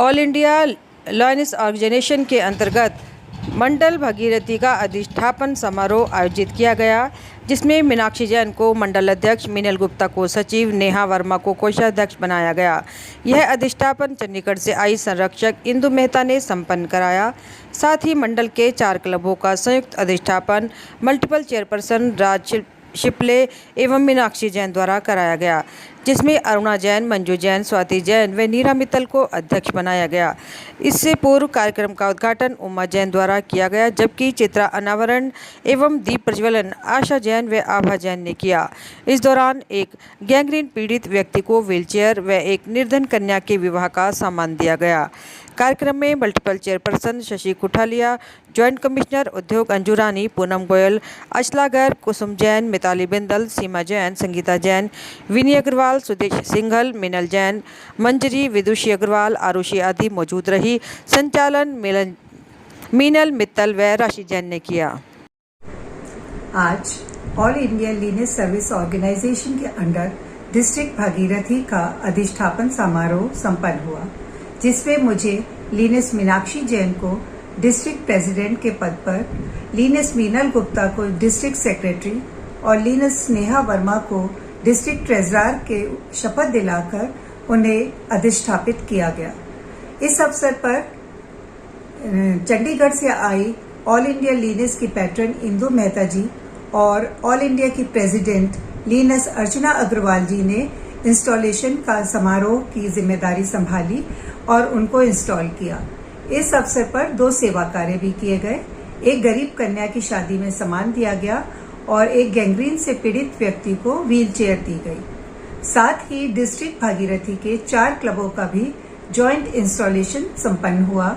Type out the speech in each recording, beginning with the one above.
All India lioness organisation के अंतर्गत मंडल भगीरथी का अधिष्ठापन समारोह आयोजित किया गया, जिसमें मीनाक्षी जैन को मंडल अध्यक्ष, मीनल गुप्ता को सचिव, नेहा वर्मा को कोषाध्यक्ष बनाया गया। यह अधिष्ठापन चंडीगढ़ से आई संरक्षक इंदु मेहता ने संपन्न कराया। साथ ही मंडल के 4 क्लबों का संयुक्त अधिष्ठापन मल्टीपल चेयरपर्सन राज शिपले एवं मीनाक्षी जैन द्वारा कराया गया, जिसमें अरुणा जैन, मंजू जैन, स्वाति जैन व नीरा मित्तल को अध्यक्ष बनाया गया। इससे पूर्व कार्यक्रम का उद्घाटन उमा जैन द्वारा किया गया, जबकि चित्रा अनावरण एवं दीप प्रज्वलन आशा जैन व आभा जैन ने किया। इस दौरान एक गैंग्रीन पीड़ित व्यक्ति को व्हीलचेयर व एक निर्धन कन्या के विवाह का सम्मान दिया गया। कार्यक्रम में multiple chairperson Shashi Kuthalia, joint commissioner उद्योग अंजू रानी, पूनम गोयल, अचलागर, कुसुम जैन, मिताली बिंदल, सीमा जैन, संगीता जैन, विनी अग्रवाल, सुदेश सिंघल, मीनल जैन, मंजरी, विदुषी अग्रवाल, आरुषि आदि मौजूद रही। संचालन मीनल मित्तल व राशि जैन ने किया। आज all India lioness service organisation के अंडर डिस्ट्रिक्ट भागीरथी का अधिष्ठापन समारोह संपन्न हुआ, जिसमें मुझे लीनेस मीनाक्षी जैन को डिस्ट्रिक्ट प्रेसिडेंट के पद पर, लीनेस मीनल गुप्ता को डिस्ट्रिक्ट सेक्रेटरी और लीनेस नेहा वर्मा को डिस्ट्रिक्ट ट्रेजरर के शपथ दिलाकर उन्हें अधिष्ठापित किया गया। इस अवसर पर चंडीगढ़ से आई ऑल इंडिया लीनेस की पैट्रन इंदु मेहता जी और ऑल इंडिया की प्रेसिडेंट लीनेस अर्चना अग्रवाल जी ने इंस्टॉलेशन का समारोह की जिम्मेदारी संभाली और उनको इंस्टॉल किया। इस अवसर पर 2 सेवा कार्य भी किए गए। एक गरीब कन्या की शादी में सम्मान दिया गया और एक गैंग्रीन से पीड़ित व्यक्ति को व्हीलचेयर दी गई। साथ ही डिस्ट्रिक्ट भागीरथी के 4 क्लबों का भी जॉइंट इंस्टॉलेशन संपन्न हुआ,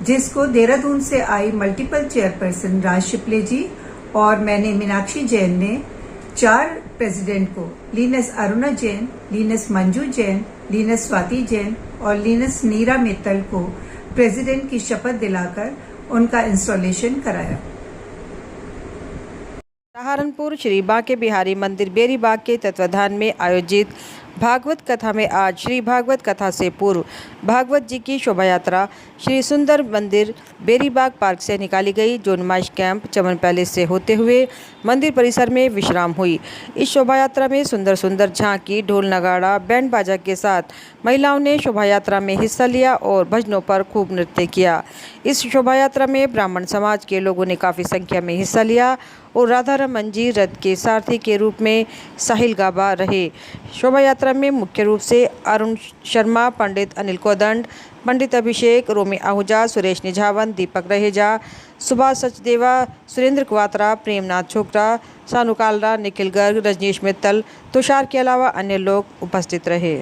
जिसको देहरादून से आई मल्टीपल चेयरपर्सन राज शिपले जी और मैंने मीनाक्षी जैन ने 4 प्रेसिडेंट को leanness Aruna Jain, leanness Manju Jain, leanness Swati Jain और लीनेस नीरा मित्तल को प्रेसिडेंट की शपथ दिलाकर उनका इंस्टॉलेशन कराया। सहारनपुर श्री बांके बिहारी मंदिर बेरीबाग के तत्वाधान में आयोजित भागवत कथा में आज श्री भागवत कथा से पूर्व भागवत जी की शोभा यात्रा श्री सुंदर मंदिर बेरीबाग पार्क से निकाली गई, जो नुमाइश कैंप चमन पैलेस से होते हुए मंदिर परिसर में विश्राम हुई। इस शोभा यात्रा में सुंदर सुंदर झांकी, ढोल नगाड़ा, बैंड बाजा के साथ महिलाओं ने शोभा यात्रा में हिस्सा लिया और भजनों पर खूब नृत्य किया। इस शोभा यात्रा में ब्राह्मण समाज के लोगों ने काफ़ी संख्या में हिस्सा लिया और राधा रमन जी रथ के सारथी के रूप में साहिल गाबा रहे। शोभा यात्रा में मुख्य रूप से अरुण शर्मा, पंडित अनिल कोदंड, पंडित अभिषेक, रोमी आहूजा, सुरेश निझावन, दीपक रहेजा, सुभाष सचदेवा, सुरेंद्र क्वात्रा, प्रेमनाथ छोकरा, सानू कालरा, निखिल गर्ग, रजनीश मित्तल, तुषार के अलावा अन्य लोग उपस्थित रहे।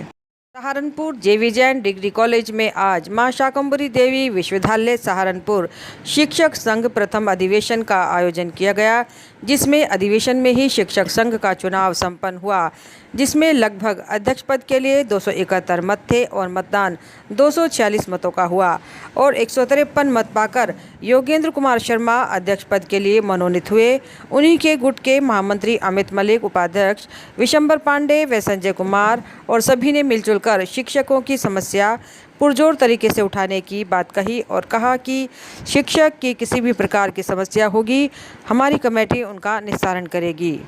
सहारनपुर जेवी जैन डिग्री कॉलेज में आज मां शाकंभरी देवी विश्वविद्यालय सहारनपुर शिक्षक संघ प्रथम अधिवेशन का आयोजन किया गया, जिसमें अधिवेशन में ही शिक्षक संघ का चुनाव संपन्न हुआ, जिसमें लगभग अध्यक्ष पद के लिए 271 मत थे और मतदान 246 मतों का हुआ और 153 मत पाकर योगेंद्र कुमार शर्मा अध्यक्ष पद के लिए मनोनीत हुए। उन्हीं के गुट के महामंत्री अमित मलिक, उपाध्यक्ष विशंबर पांडे व संजय कुमार और सभी ने मिलजुल कर शिक्षकों की समस्या पुरजोर तरीके से उठाने की बात कही और कहा कि शिक्षक की किसी भी प्रकार की समस्या होगी, हमारी कमेटी उनका निस्तारण करेगी।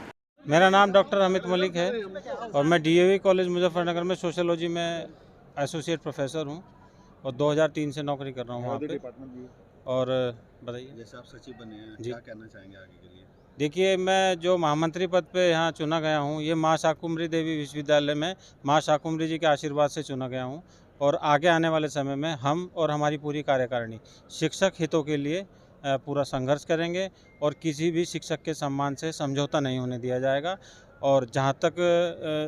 मेरा नाम डॉक्टर अमित मलिक है और मैं डीएवी कॉलेज मुजफ्फरनगर में सोशियोलॉजी में एसोसिएट प्रोफेसर हूं और 2003 से नौकरी कर रहा हूं वहाँ पे। और बताइए, जैसे आप सचिव बने हैं, जी, क्या कहना चाहेंगे आगे के लिए? देखिए, मैं जो महामंत्री पद पे यहाँ चुना गया हूँ, ये माँ शाकुंभरी देवी विश्वविद्यालय में माँ शाकुंभरी जी के आशीर्वाद से चुना गया हूँ और आगे आने वाले समय में हम और हमारी पूरी कार्यकारिणी शिक्षक हितों के लिए पूरा संघर्ष करेंगे और किसी भी शिक्षक के सम्मान से समझौता नहीं होने दिया जाएगा। और जहाँ तक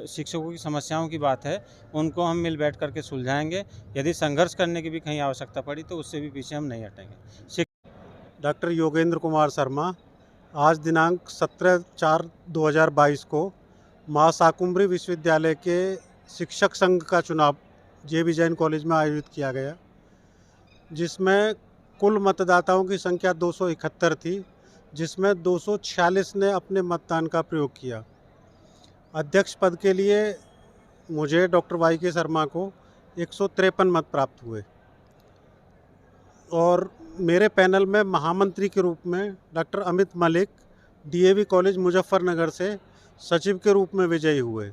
शिक्षकों की समस्याओं की बात है, उनको हम मिल बैठ करके सुलझाएंगे। यदि संघर्ष करने की भी कहीं आवश्यकता पड़ी तो उससे भी पीछे हम नहीं हटेंगे। डॉक्टर योगेंद्र कुमार शर्मा आज दिनांक 17/4/2022 को माँ शाकुंभरी विश्वविद्यालय के शिक्षक संघ का चुनाव जेवी जैन कॉलेज में आयोजित किया गया, जिसमें कुल मतदाताओं की संख्या 271 थी, जिसमें 246 ने अपने मतदान का प्रयोग किया। अध्यक्ष पद के लिए मुझे डॉक्टर वाई के शर्मा को 153 मत प्राप्त हुए। और मेरे पैनल में महामंत्री के रूप में doctor Amit Malik DAV college Muzaffarnagar से सचिव के रूप में विजयी हुए।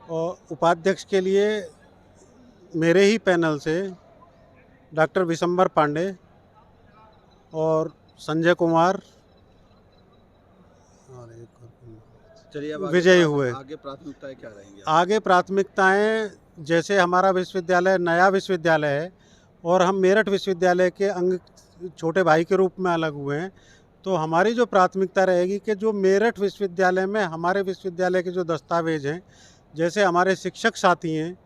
और उपाध्यक्ष के लिए मेरे ही पैनल से डॉक्टर विशंबर पांडे और संजय कुमार और चलिए अब विजयी हुए। आगे प्राथमिकताएं क्या रहेंगी? आगे प्राथमिकताएं, जैसे हमारा विश्वविद्यालय नया विश्वविद्यालय है और हम मेरठ विश्वविद्यालय के अंग छोटे भाई के रूप में अलग हुए हैं, तो हमारी जो प्राथमिकता रहेगी कि जो मेरठ विश्वविद्यालय में हमारे विश्वविद्यालय के जो दस्तावेज हैं, जैसे हमारे शिक्षक साथी हैं,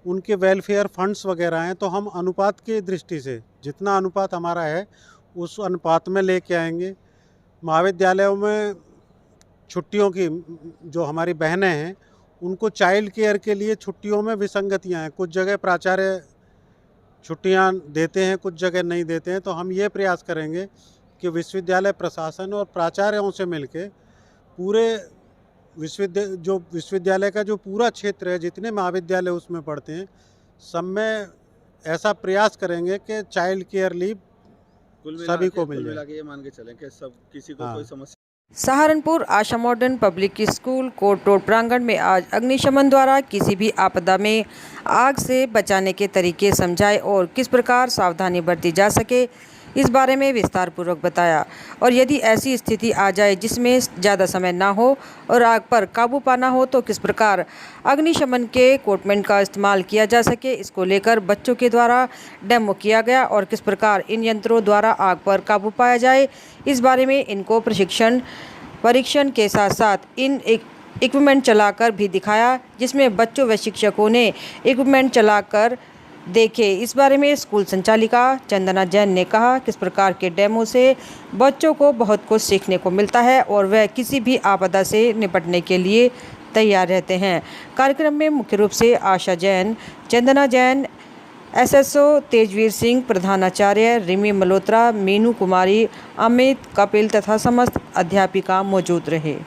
उनके वेलफेयर फंड्स वगैरह हैं, तो हम अनुपात की दृष्टि से जितना अनुपात हमारा है उस अनुपात में लेके आएंगे। महाविद्यालयों में छुट्टियों की, जो हमारी बहनें हैं उनको चाइल्ड केयर के लिए छुट्टियों में विसंगतियां हैं, कुछ जगह प्राचार्य छुट्टियां देते हैं, कुछ जगह नहीं देते हैं। तो हम ये प्रयास करेंगे कि विश्वविद्यालय प्रशासन और प्राचार्यों से मिलके पूरे विश्वविद्यालय का जो पूरा क्षेत्र है, जितने महाविद्यालय उसमें पढ़ते हैं, सब में ऐसा प्रयास करेंगे कि चाइल्ड केयर लीव सभी को मिल जाए। ये मान के चलें कि सब किसी को हाँ। कोई समस्या। Saharanpur Asha modern public school court road प्रांगण में आज अग्निशमन द्वारा किसी भी आपदा में आग से बचाने के तरीके समझाए और किस प्रकार सावधानी बरती जा सके, इस बारे में विस्तार पूर्वक बताया। और यदि ऐसी स्थिति आ जाए जिसमें ज़्यादा समय ना हो और आग पर काबू पाना हो तो किस प्रकार अग्निशमन के इक्विपमेंट का इस्तेमाल किया जा सके, इसको लेकर बच्चों के द्वारा डेमो किया गया और किस प्रकार इन यंत्रों द्वारा आग पर काबू पाया जाए, इस बारे में इनको परीक्षण के साथ साथ इन इक्विपमेंट चलाकर भी दिखाया, जिसमें बच्चों व शिक्षकों ने इक्विपमेंट चलाकर देखे। इस बारे में स्कूल संचालिका चंदना जैन ने कहा, किस प्रकार के डेमो से बच्चों को बहुत कुछ सीखने को मिलता है और वह किसी भी आपदा से निपटने के लिए तैयार रहते हैं। कार्यक्रम में मुख्य रूप से आशा जैन, चंदना जैन, एसएसओ तेजवीर सिंह, प्रधानाचार्य रिमी मल्होत्रा, मीनू कुमारी, अमित, कपिल तथा समस्त अध्यापिका मौजूद रहे।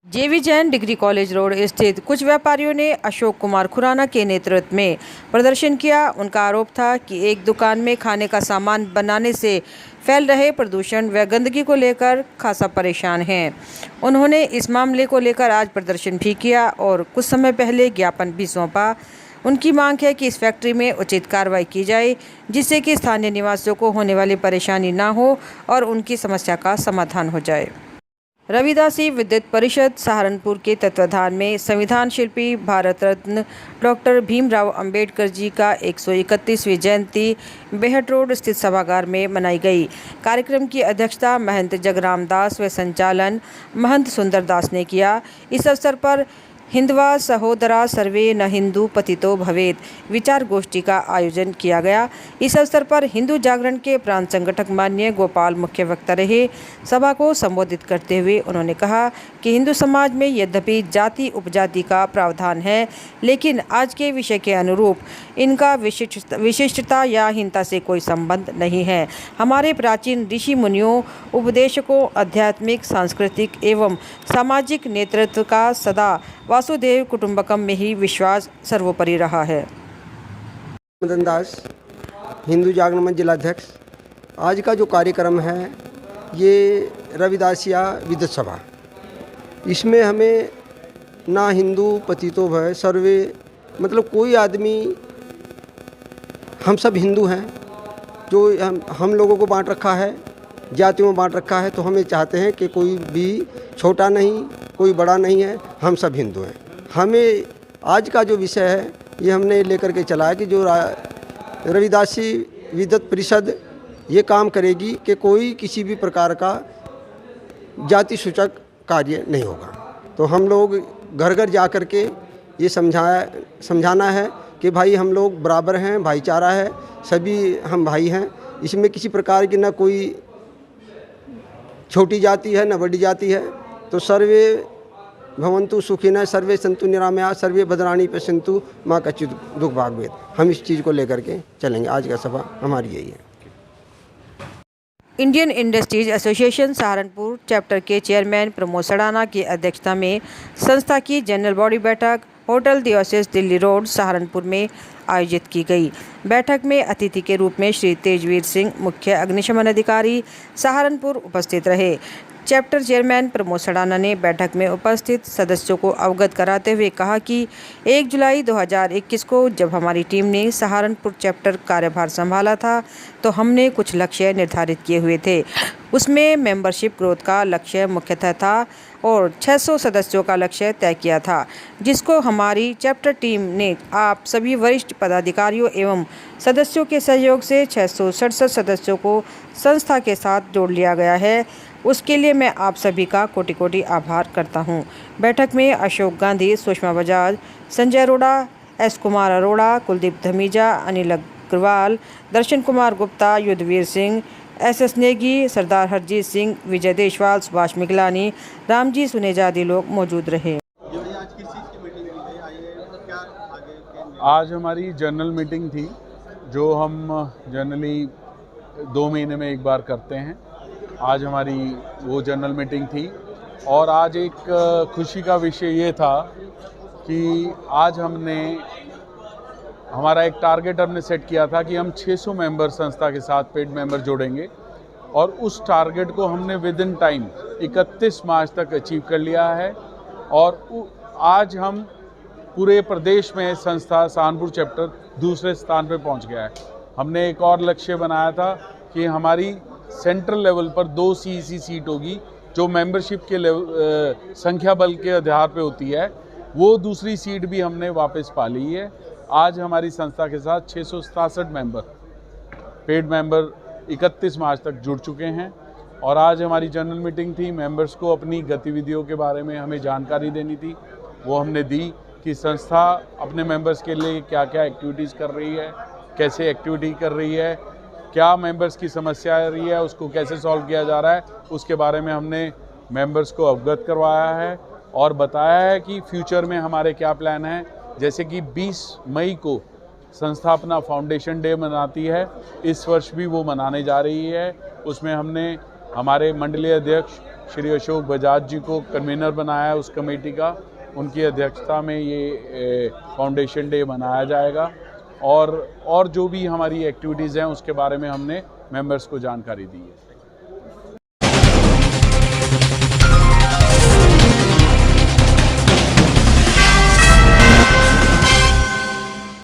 जेवी जैन डिग्री कॉलेज रोड स्थित कुछ व्यापारियों ने अशोक कुमार खुराना के नेतृत्व में प्रदर्शन किया। उनका आरोप था कि एक दुकान में खाने का सामान बनाने से फैल रहे प्रदूषण व गंदगी को लेकर खासा परेशान हैं। उन्होंने इस मामले को लेकर आज प्रदर्शन भी किया और कुछ समय पहले ज्ञापन भी सौंपा। उनकी मांग है कि इस फैक्ट्री में उचित कार्रवाई की जाए, जिससे कि स्थानीय निवासियों को होने वाली परेशानी ना हो और उनकी समस्या का समाधान हो जाए। रविदासी विद्युत परिषद सहारनपुर के तत्वाधान में संविधान शिल्पी भारत रत्न डॉक्टर भीमराव अंबेडकर जी का 131वीं जयंती बेहट रोड स्थित सभागार में मनाई गई। कार्यक्रम की अध्यक्षता महंत जगराम दास व संचालन महंत सुंदर दास ने किया। इस अवसर पर हिंदवा सहोदरा सर्वे न हिंदू पतितो भवेत विचार गोष्ठी का आयोजन किया गया। इस अवसर पर हिंदू जागरण के प्रांत संगठक माननीय गोपाल मुख्य वक्ता रहे। सभा को संबोधित करते हुए उन्होंने कहा कि हिंदू समाज में यद्यपि जाति उपजाति का प्रावधान है, लेकिन आज के विषय के अनुरूप इनका विशिष्टता या हीनता से कोई संबंध नहीं है। हमारे प्राचीन ऋषि मुनियों, उपदेशकों, आध्यात्मिक, सांस्कृतिक एवं सामाजिक नेतृत्व का सदा वासुदेव कुटुंबकम में ही विश्वास सर्वोपरि रहा है। मदन दास, हिंदू जागरण मंच जिलाध्यक्ष। आज का जो कार्यक्रम है ये रविदासिया विद्युत सभा, इसमें हमें ना हिंदू पतितो भय सर्वे, मतलब कोई आदमी, हम सब हिंदू हैं। जो हम लोगों को बांट रखा है, जातियों में बांट रखा है, तो हमें चाहते हैं कि कोई भी छोटा नहीं, कोई बड़ा नहीं है, हम सब हिंदू हैं। हमें आज का जो विषय है ये हमने लेकर के चला है कि जो रविदासी विद्युत परिषद ये काम करेगी कि कोई किसी भी प्रकार का जाति सूचक कार्य नहीं होगा। तो हम लोग घर घर जा कर के ये समझाना है कि भाई हम लोग बराबर हैं, भाईचारा है, सभी हम भाई हैं। इसमें किसी प्रकार की न कोई छोटी जाति है न बड़ी जाति है। तो सर्वे भवन्तु सुखिनः, सर्वे सन्तु निरामया, सर्वे भद्राणि पश्यन्तु माँ कच्चित् दुख भाग्भेद। हम इस चीज़ को लेकर के चलेंगे। आज का सभा हमारी यही है। Indian industries association Saharanpur chapter के चेयरमैन प्रमोद सड़ाना की अध्यक्षता में संस्था की जनरल बॉडी बैठक होटल दियोसिस दिल्ली रोड सहारनपुर में आयोजित की गई। बैठक में अतिथि के रूप में श्री तेजवीर सिंह, मुख्य अग्निशमन अधिकारी सहारनपुर, उपस्थित रहे। चैप्टर चेयरमैन प्रमोद सड़ाना ने बैठक में उपस्थित सदस्यों को अवगत कराते हुए कहा कि 1 जुलाई 2021 को जब हमारी टीम ने सहारनपुर चैप्टर कार्यभार संभाला था तो हमने कुछ लक्ष्य निर्धारित किए हुए थे। उसमें मेंबरशिप ग्रोथ का लक्ष्य मुख्यतः था और 600 सदस्यों का लक्ष्य तय किया था, जिसको हमारी चैप्टर टीम ने आप सभी वरिष्ठ पदाधिकारियों एवं सदस्यों के सहयोग से 667 सदस्यों को संस्था के साथ जोड़ लिया गया है। उसके लिए मैं आप सभी का कोटि कोटि आभार करता हूं। बैठक में अशोक गांधी, सुषमा बजाज, संजय अरोड़ा, एस कुमार अरोड़ा, कुलदीप धमीजा, अनिल अग्रवाल, दर्शन कुमार गुप्ता, युद्धवीर सिंह, एस नेगी, सरदार हरजीत सिंह, विजय देशवाल, सुभाष मिगलानी, रामजी सुनेजा आदि लोग मौजूद रहे। आज हमारी जनरल मीटिंग थी जो हम जनरली 2 महीने में एक बार करते हैं। आज हमारी वो जनरल मीटिंग थी और आज एक खुशी का विषय ये था कि आज हमारा एक टारगेट हमने सेट किया था कि हम 600 मेंबर संस्था के साथ पेड मेंबर जोड़ेंगे और उस टारगेट को हमने विद इन टाइम 31 मार्च तक अचीव कर लिया है। और आज हम पूरे प्रदेश में संस्था सहारनपुर चैप्टर दूसरे स्थान पर पहुंच गया है। हमने एक और लक्ष्य बनाया था कि हमारी सेंट्रल लेवल पर 2 CEC सीट होगी जो मेंबरशिप के संख्या बल के आधार पे होती है। वो दूसरी सीट भी हमने वापस पा ली है। आज हमारी संस्था के साथ 667 मेंबर पेड मेंबर 31 मार्च तक जुड़ चुके हैं। और आज हमारी जनरल मीटिंग थी। मेंबर्स को अपनी गतिविधियों के बारे में हमें जानकारी देनी थी, वो हमने दी कि संस्था अपने मेंबर्स के लिए क्या क्या एक्टिविटीज़ कर रही है, कैसे एक्टिविटी कर रही है, क्या मेंबर्स की समस्या आ रही है, उसको कैसे सॉल्व किया जा रहा है, उसके बारे में हमने मेंबर्स को अवगत करवाया है और बताया है कि फ्यूचर में हमारे क्या प्लान हैं। जैसे कि 20 मई को संस्था अपना फाउंडेशन डे मनाती है, इस वर्ष भी वो मनाने जा रही है। उसमें हमने हमारे मंडलीय अध्यक्ष श्री अशोक बजाज जी को कन्वीनर बनाया है उस कमेटी का। उनकी अध्यक्षता में ये फाउंडेशन डे मनाया जाएगा और जो भी हमारी एक्टिविटीज़ हैं उसके बारे में हमने मेंबर्स को जानकारी दी है।